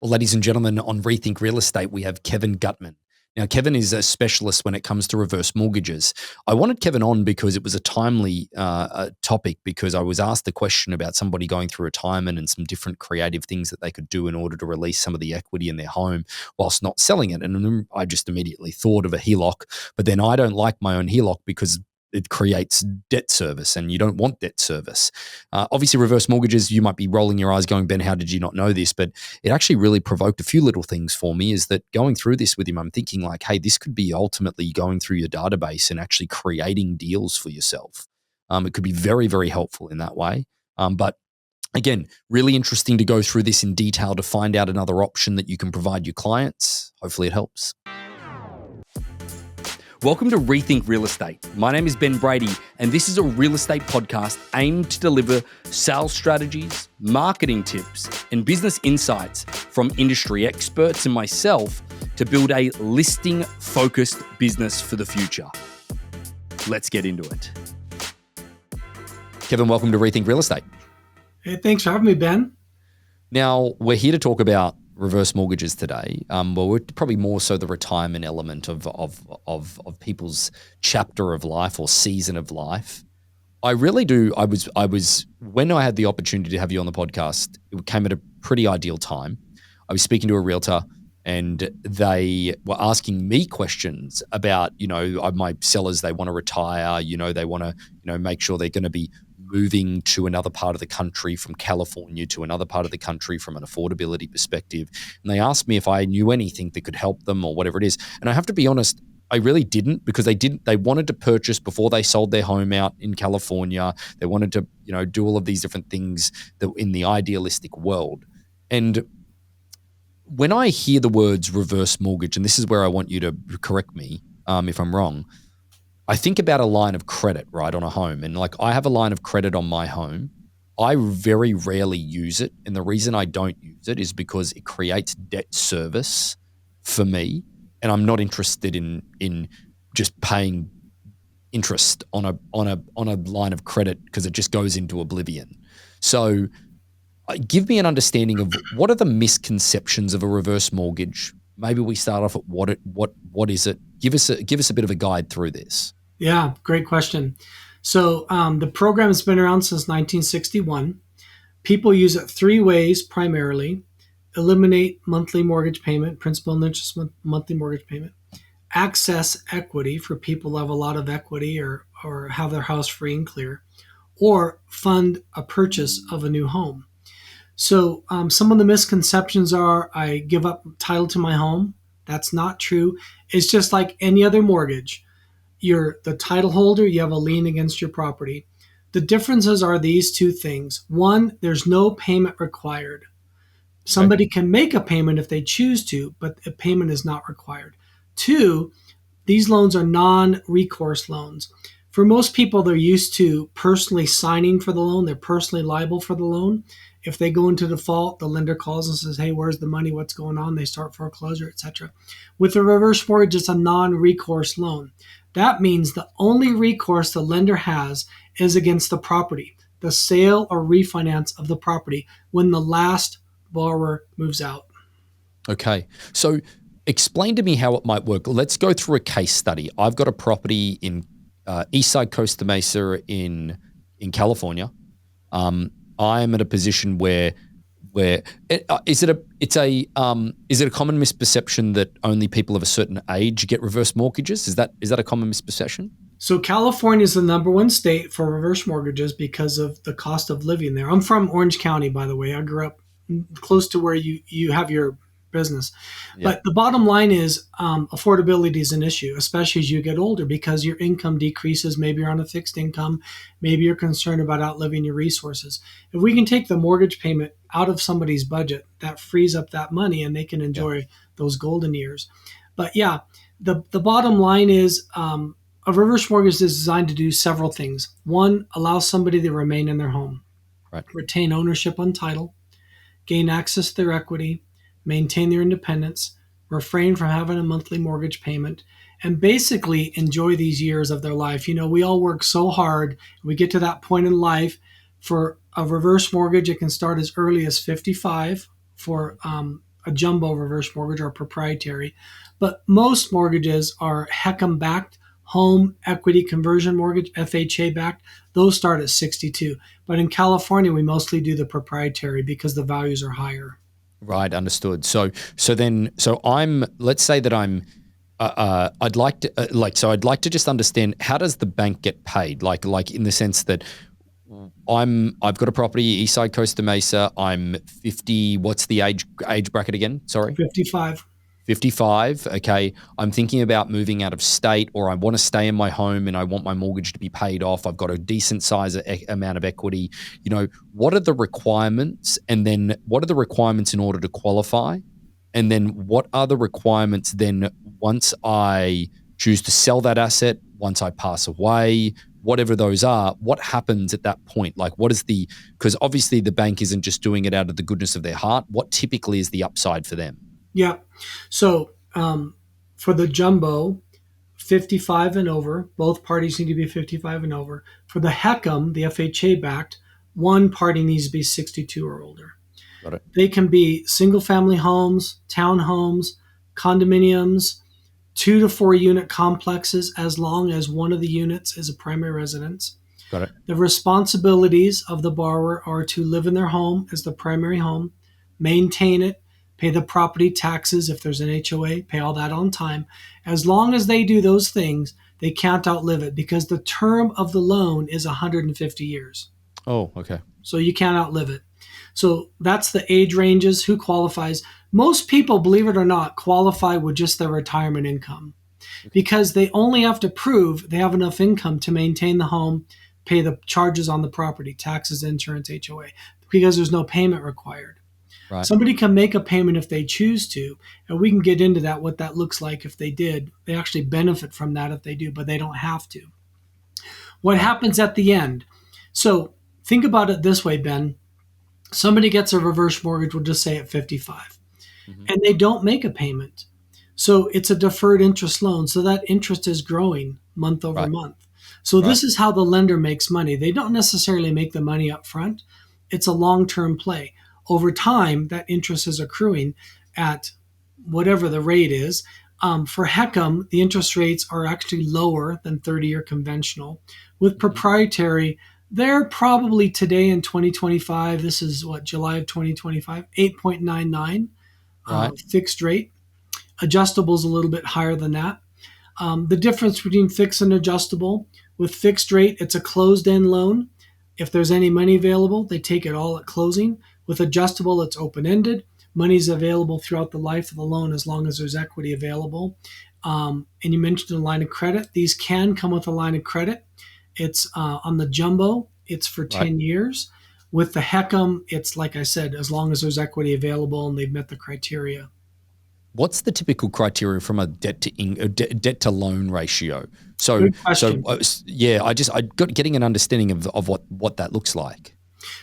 Well, ladies and gentlemen, on Rethink Real Estate, we have Kevin Guttman. Now, Kevin is a specialist when it comes to reverse mortgages. I wanted Kevin on because it was a timely topic, because I was asked the question about somebody going through retirement and some different creative things that they could do in order to release some of the equity in their home whilst not selling it. And I just immediately thought of a HELOC, but then I don't like my own HELOC because it creates debt service, and you don't want debt service. Obviously, reverse mortgages, you might be rolling your eyes going, Ben, how did you not know this? But it actually really provoked a few little things for me, is that going through this with him, I'm thinking like, hey, this could be ultimately going through your database and actually creating deals for yourself. It could be very, very helpful in that way. But again, really interesting to go through this in detail to find out another option that you can provide your clients. Hopefully it helps. Welcome to Rethink Real Estate. My name is Ben Brady, and this is a real estate podcast aimed to deliver sales strategies, marketing tips, and business insights from industry experts and myself to build a listing-focused business for the future. Let's get into it. Kevin, welcome to Rethink Real Estate. Hey, thanks for having me, Ben. Now, we're here to talk about reverse mortgages today. Well, we're probably more so the retirement element of people's chapter of life or season of life. I really do. I was when I had the opportunity to have you on the podcast, it came at a pretty ideal time. I was speaking to a realtor, and they were asking me questions about, my sellers, they want to retire, they want to, make sure they're going to be moving to another part of the country from California to another part of the country from an affordability perspective. And they asked me if I knew anything that could help them or whatever it is. And I have to be honest, I really didn't, because they wanted to purchase before they sold their home out in California. They wanted to, do all of these different things that in the idealistic world. And when I hear the words reverse mortgage, and this is where I want you to correct me if I'm wrong, I think about a line of credit, right, on a home. And like, I have a line of credit on my home. I very rarely use it. And the reason I don't use it is because it creates debt service for me. And I'm not interested in just paying interest on a line of credit, because it just goes into oblivion. So give me an understanding of what are the misconceptions of a reverse mortgage. Maybe we start off at what is it? Give us a bit of a guide through this. Yeah, great question. So the program has been around since 1961. People use it three ways primarily: eliminate monthly mortgage payment, principal and interest monthly mortgage payment; access equity for people who have a lot of equity or have their house free and clear; or fund a purchase of a new home. So some of the misconceptions are, I give up title to my home. That's not true. It's just like any other mortgage. You're the title holder, you have a lien against your property. The differences are these two things. One, there's no payment required. Somebody can make a payment if they choose to, but a payment is not required. Two, these loans are non-recourse loans. For most people, they're used to personally signing for the loan. They're personally liable for the loan. If they go into default, the lender calls and says, hey, where's the money? What's going on? They start foreclosure, etc. With a reverse mortgage, it's a non-recourse loan. That means the only recourse the lender has is against the property, the sale or refinance of the property when the last borrower moves out. Okay. So explain to me how it might work. Let's go through a case study. I've got a property in Eastside Costa Mesa in California. I'm at a position where is it a common misperception that only people of a certain age get reverse mortgages? Is that a common misperception? So California is the number one state for reverse mortgages because of the cost of living there. I'm from Orange County, by the way. I grew up close to where you have your business. Yeah. But the bottom line is affordability is an issue, especially as you get older, because your income decreases. Maybe you're on a fixed income. Maybe you're concerned about outliving your resources. If we can take the mortgage payment out of somebody's budget, that frees up that money and they can enjoy those golden years. But yeah, the bottom line is a reverse mortgage is designed to do several things. One, allow somebody to remain in their home, retain ownership on title, gain access to their equity, maintain their independence, refrain from having a monthly mortgage payment, and basically enjoy these years of their life. We all work so hard. We get to that point in life. For a reverse mortgage, it can start as early as 55 for a jumbo reverse mortgage or proprietary. But most mortgages are HECM backed, home equity conversion mortgage, FHA backed. Those start at 62. But in California, we mostly do the proprietary because the values are higher. Right, understood. So let's say that I'd like to I'd like to just understand, how does the bank get paid? Like in the sense that I've got a property, East Side Costa Mesa. I'm 50. What's the age bracket again? Sorry. 55. 55. Okay. I'm thinking about moving out of state, or I want to stay in my home and I want my mortgage to be paid off. I've got a decent size amount of equity. What are the requirements? And then what are the requirements in order to qualify? And then what are the requirements then once I choose to sell that asset, once I pass away, whatever those are, what happens at that point? Like, because obviously the bank isn't just doing it out of the goodness of their heart. What typically is the upside for them? Yeah. So for the jumbo, 55 and over, both parties need to be 55 and over. For the HECM, the FHA backed, one party needs to be 62 or older. Got it. They can be single family homes, townhomes, condominiums, 2 to 4 unit complexes, as long as one of the units is a primary residence. Got it. The responsibilities of the borrower are to live in their home as the primary home, maintain it, pay the property taxes if there's an HOA, pay all that on time. As long as they do those things, they can't outlive it because the term of the loan is 150 years. Oh, okay. So you can't outlive it. So that's the age ranges, who qualifies. Most people, believe it or not, qualify with just their retirement income because they only have to prove they have enough income to maintain the home, pay the charges on the property, taxes, insurance, HOA, because there's no payment required. Right. Somebody can make a payment if they choose to, and we can get into that, what that looks like if they did. They actually benefit from that if they do, but they don't have to. What happens at the end? So think about it this way, Ben. Somebody gets a reverse mortgage, we'll just say at 55, and they don't make a payment. So it's a deferred interest loan. So that interest is growing month over month. So this is how the lender makes money. They don't necessarily make the money up front. It's a long-term play. Over time, that interest is accruing at whatever the rate is. For HECM, the interest rates are actually lower than 30-year conventional. With proprietary, they're probably today in 2025, this is July of 2025, 8.99 fixed rate. Adjustable is a little bit higher than that. The difference between fixed and adjustable, with fixed rate, it's a closed-end loan. If there's any money available, they take it all at closing. With adjustable, it's open-ended. Money's available throughout the life of the loan as long as there's equity available. And you mentioned a line of credit. These can come with a line of credit. It's on the jumbo, it's for 10 years. With the HECM, it's like I said, as long as there's equity available and they've met the criteria. What's the typical criteria from a debt to loan ratio? So, Good question. I got getting an understanding of what that looks like.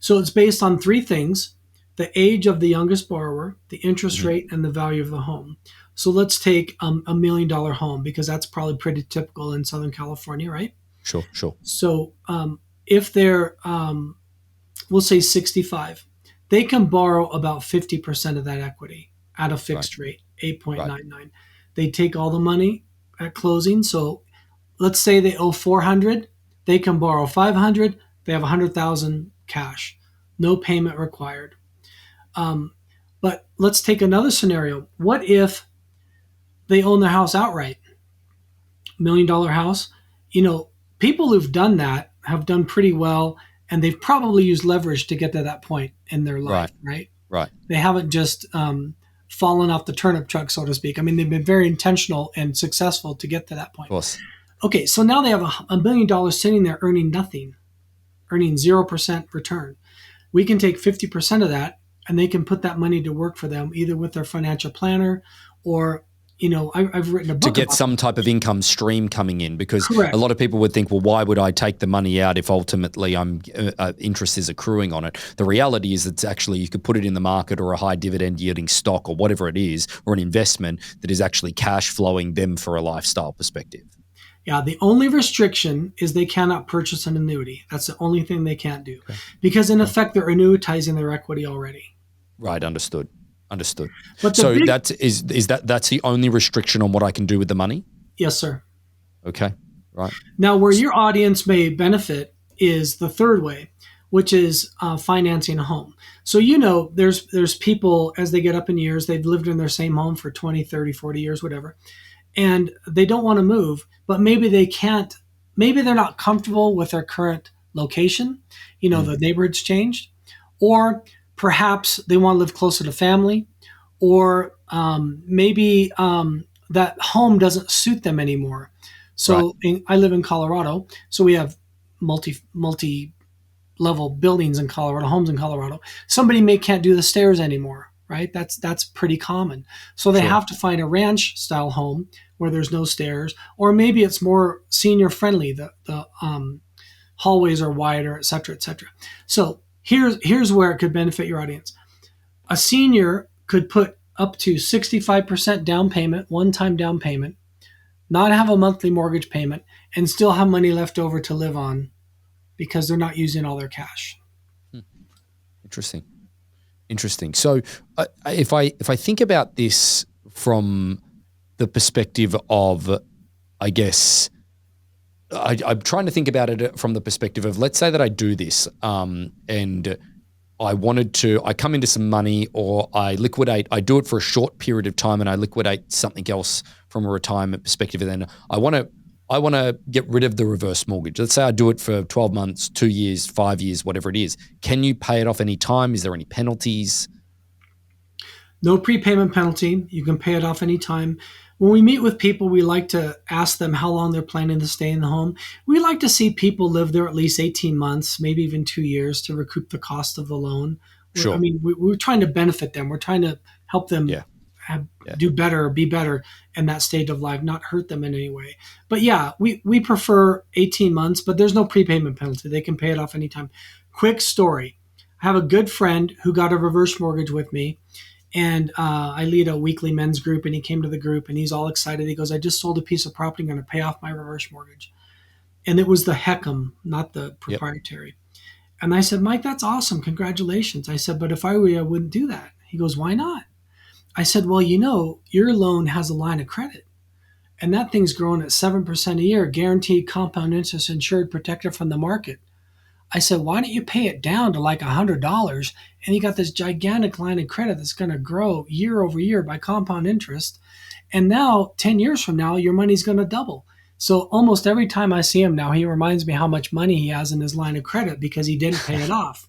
So it's based on three things: the age of the youngest borrower, the interest rate, and the value of the home. So let's take a $1 million home because that's probably pretty typical in Southern California, right? Sure. So if they're, we'll say 65, they can borrow about 50% of that equity at a fixed rate, 8.99. They take all the money at closing. So let's say they owe 400, they can borrow 500, they have 100,000 cash, no payment required. But let's take another scenario. What if they own their house outright? $1 million house. People who've done that have done pretty well, and they've probably used leverage to get to that point in their life, right? They haven't just fallen off the turnip truck, so to speak. I mean, they've been very intentional and successful to get to that point. Of course. Okay, so now they have $1 million sitting there earning nothing, earning 0% return. We can take 50% of that, and they can put that money to work for them, either with their financial planner or I've written a book to get some type of income stream coming in, because Correct. A lot of people would think, well, why would I take the money out if ultimately interest is accruing on it? The reality is it's actually, you could put it in the market or a high dividend yielding stock or whatever it is, or an investment that is actually cash flowing them for a lifestyle perspective. Yeah, the only restriction is they cannot purchase an annuity. That's the only thing they can't do, because in effect they're annuitizing their equity already. Right, understood. Understood. But the So big, that's the only restriction on what I can do with the money? yes, sir. Okay. Right. Now, where your audience may benefit is the third way, which is financing a home. So, there's people as they get up in years, they've lived in their same home for 20, 30, 40 years, whatever, and they don't want to move, but maybe they can't, maybe they're not comfortable with their current location. The neighborhood's changed, or perhaps they want to live closer to family, or maybe that home doesn't suit them anymore. Right. So I live in Colorado, so we have multi level buildings in Colorado, homes in Colorado. Somebody may can't do the stairs anymore, right? That's pretty common. So they Sure. have to find a ranch style home where there's no stairs, or maybe it's more senior friendly. The hallways are wider, et cetera, et cetera. So here's where it could benefit your audience. A senior could put up to 65% down payment, one-time down payment, not have a monthly mortgage payment, and still have money left over to live on because they're not using all their cash. Interesting. Interesting. So if I think about this from the perspective of, I guess, I'm trying to think about it from the perspective of, let's say that I do this and I come into some money, or I do it for a short period of time and I liquidate something else from a retirement perspective. And then I want to get rid of the reverse mortgage. Let's say I do it for 12 months, 2 years, 5 years, whatever it is. Can you pay it off any time? Is there any penalties? No prepayment penalty. You can pay it off anytime. When we meet with people, we like to ask them how long they're planning to stay in the home. We like to see people live there at least 18 months, maybe even 2 years to recoup the cost of the loan. Sure. I mean, we're trying to benefit them. We're trying to help them do better, be better in that stage of life, not hurt them in any way. But yeah, we prefer 18 months, but there's no prepayment penalty. They can pay it off anytime. Quick story. I have a good friend who got a reverse mortgage with me. And I lead a weekly men's group, and he came to the group, and he's all excited. He goes, "I just sold a piece of property. I'm going to pay off my reverse mortgage." And it was the HECM, not the proprietary. Yep. And I said, "Mike, that's awesome. Congratulations." I said, "But if I were you, I wouldn't do that." He goes, "Why not?" I said, "Well, your loan has a line of credit, and that thing's growing at 7% a year, guaranteed compound interest, insured, protected from the market." I said, "Why don't you pay it down to like $100, and you got this gigantic line of credit that's going to grow year over year by compound interest. And now 10 years from now, your money's going to double." So almost every time I see him now, he reminds me how much money he has in his line of credit because he didn't pay it off.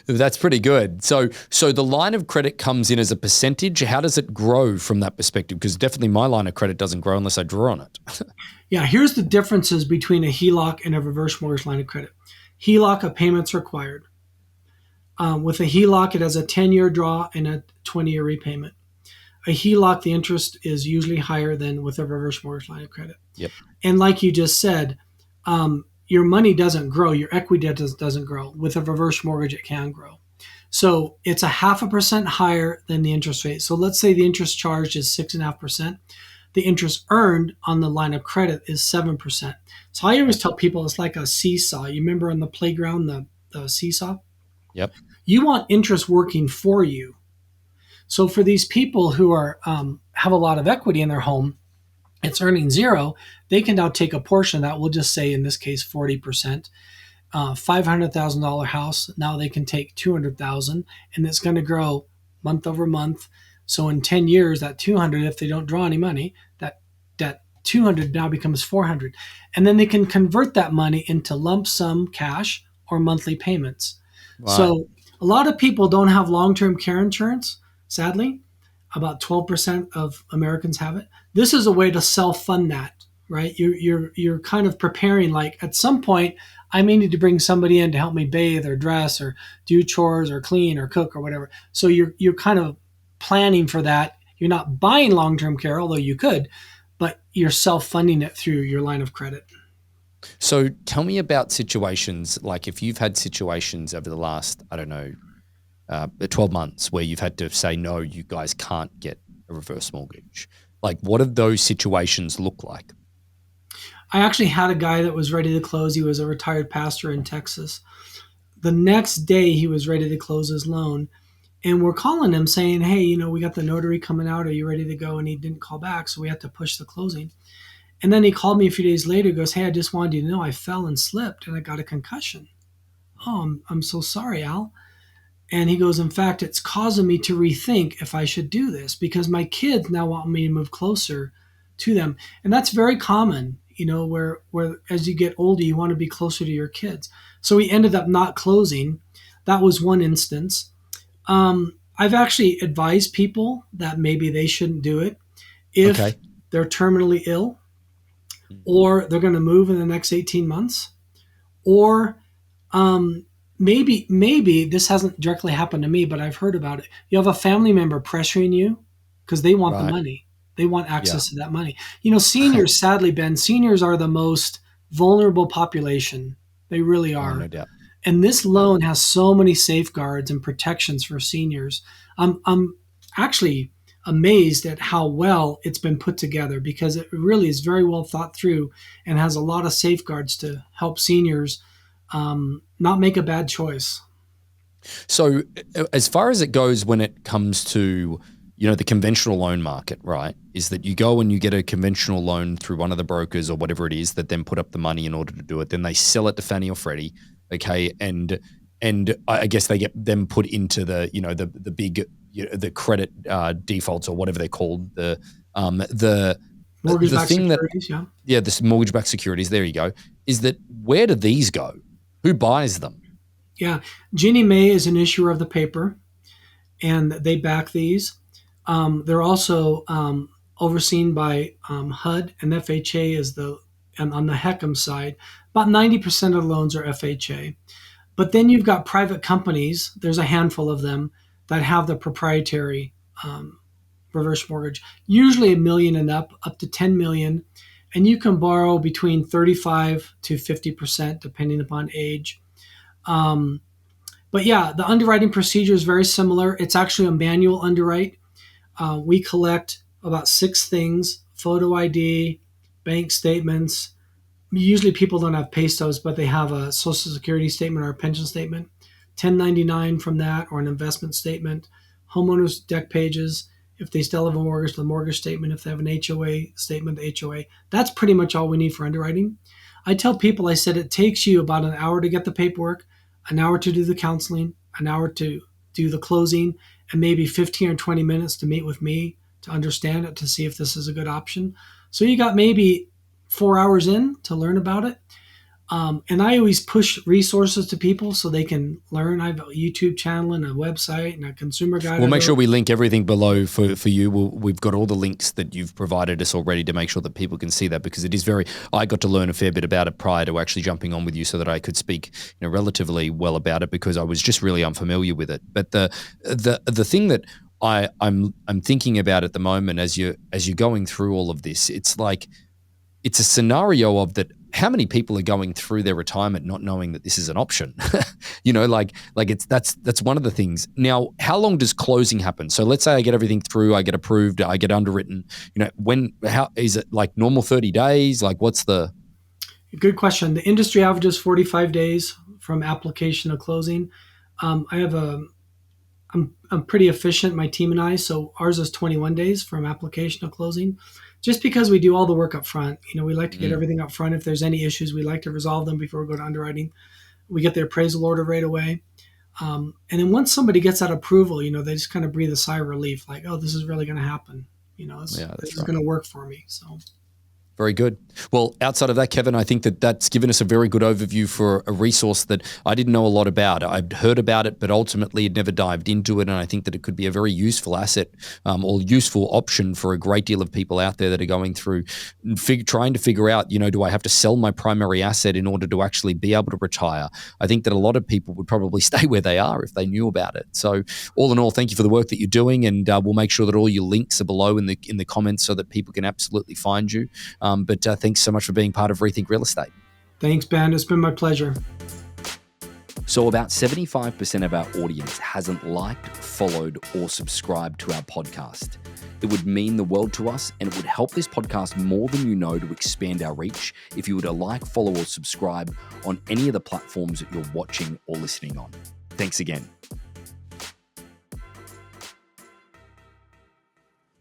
That's pretty good. So the line of credit comes in as a percentage. How does it grow from that perspective? Because definitely my line of credit doesn't grow unless I draw on it. Yeah, here's the differences between a HELOC and a reverse mortgage line of credit. HELOC, a payment's required. With a HELOC, it has a 10-year draw and a 20-year repayment. A HELOC, the interest is usually higher than with a reverse mortgage line of credit. Yep. And like you just said, your money doesn't grow, your equity doesn't grow. With a reverse mortgage, it can grow. So it's 0.5% higher than the interest rate. So let's say the interest charged is 6.5%. The interest earned on the line of credit is 7%. So I always tell people it's like a seesaw. You remember on the playground, the seesaw? Yep. You want interest working for you. So for these people who are have a lot of equity in their home, it's earning 0. They can now take a portion of that. We'll just say in this case 40%. $500,000 house. Now they can take 200,000, and it's going to grow month over month. So in 10 years, that 200, if they don't draw any money, that 200 now becomes 400, and then they can convert that money into lump sum cash or monthly payments. Wow. So a lot of people don't have long-term care insurance. Sadly, about 12% of Americans have it. This is a way to self-fund that, right? You're kind of preparing, like at some point, I may need to bring somebody in to help me bathe or dress or do chores or clean or cook or whatever. So you're kind of planning for that. You're not buying long-term care, although you could, but you're self-funding it through your line of credit. So tell me about situations, like if you've had situations over the last, 12 months where you've had to say, no, you guys can't get a reverse mortgage. Like, what do those situations look like? I actually had a guy that was ready to close. He was a retired pastor in Texas. The next day he was ready to close his loan. And we're calling him saying, hey, we got the notary coming out. Are you ready to go? And he didn't call back. So we had to push the closing. And then he called me a few days later, goes, hey, I just wanted you to know I fell and slipped and I got a concussion. Oh, I'm so sorry, Al. And he goes, in fact, it's causing me to rethink if I should do this because my kids now want me to move closer to them. And that's very common, where as you get older, you want to be closer to your kids. So we ended up not closing. That was one instance. I've actually advised people that maybe they shouldn't do it if Okay. they're terminally ill or they're going to move in the next 18 months or maybe this hasn't directly happened to me, but I've heard about it. You have a family member pressuring you because they want the Right. money. They want Yeah. access to that money. Seniors, sadly, Ben, seniors are the most vulnerable population. They really Oh, are. no doubt. And this No loan doubt. has so many safeguards and protections for seniors. I'm actually amazed at how well it's been put together because it really is very well thought through and has a lot of safeguards to help seniors not make a bad choice. So as far as it goes when it comes to, the conventional loan market, right, is that you go and you get a conventional loan through one of the brokers or whatever it is that then put up the money in order to do it. Then they sell it to Fannie or Freddie, okay, and I guess they get them put into the, the big, the credit defaults or whatever they're called, the Mortgage-backed thing that, securities, yeah. yeah, this mortgage-backed securities, there you go, is that where do these go? Who buys them? Yeah. Ginnie Mae is an issuer of the paper, and they back these. They're also overseen by HUD, and FHA is on the HECM side. About 90% of the loans are FHA. But then you've got private companies, there's a handful of them, that have the proprietary reverse mortgage, usually $1 million and up to $10 million. And you can borrow between 35 to 50%, depending upon age. But yeah, the underwriting procedure is very similar. It's actually a manual underwrite. We collect about 6 things: photo ID, bank statements. Usually people don't have pay stubs, but they have a social security statement or a pension statement, 1099 from that, or an investment statement, homeowners deck pages. If they still have a mortgage, the mortgage statement. If they have an HOA statement, the HOA. That's pretty much all we need for underwriting. I tell people, I said it takes you about an hour to get the paperwork, an hour to do the counseling, an hour to do the closing, and maybe 15 or 20 minutes to meet with me to understand it, to see if this is a good option. So you got maybe 4 hours in to learn about it. And I always push resources to people so they can learn. I have a YouTube channel and a website and a consumer guide. We'll make sure we link everything below for you. We've got all the links that you've provided us already to make sure that people can see that, because it is I got to learn a fair bit about it prior to actually jumping on with you so that I could speak relatively well about it, because I was just really unfamiliar with it. But the thing that I'm thinking about at the moment as you're going through all of this, it's like it's a scenario of that. How many people are going through their retirement not knowing that this is an option? That's one of the things. Now, how long does closing happen? So let's say I get everything through, I get approved, I get underwritten. How is it, like normal 30 days? Like what's the? Good question. The industry average is 45 days from application to closing. I'm pretty efficient, my team and I, so ours is 21 days from application to closing, just because we do all the work up front. We like to get everything up front. If there's any issues, we like to resolve them before we go to underwriting. We get the appraisal order right away. And then once somebody gets that approval, they just kind of breathe a sigh of relief, like, oh, this is really going to happen. This is going to work for me. So. Very good. Well, outside of that, Kevin, I think that's given us a very good overview for a resource that I didn't know a lot about. I'd heard about it, but ultimately had never dived into it. And I think that it could be a very useful asset or useful option for a great deal of people out there that are going through trying to figure out, do I have to sell my primary asset in order to actually be able to retire? I think that a lot of people would probably stay where they are if they knew about it. So all in all, thank you for the work that you're doing. And we'll make sure that all your links are below in the comments so that people can absolutely find you. But thanks so much for being part of Rethink Real Estate. Thanks, Ben. It's been my pleasure. So about 75% of our audience hasn't liked, followed, or subscribed to our podcast. It would mean the world to us, and it would help this podcast more than you know to expand our reach if you were to like, follow, or subscribe on any of the platforms that you're watching or listening on. Thanks again.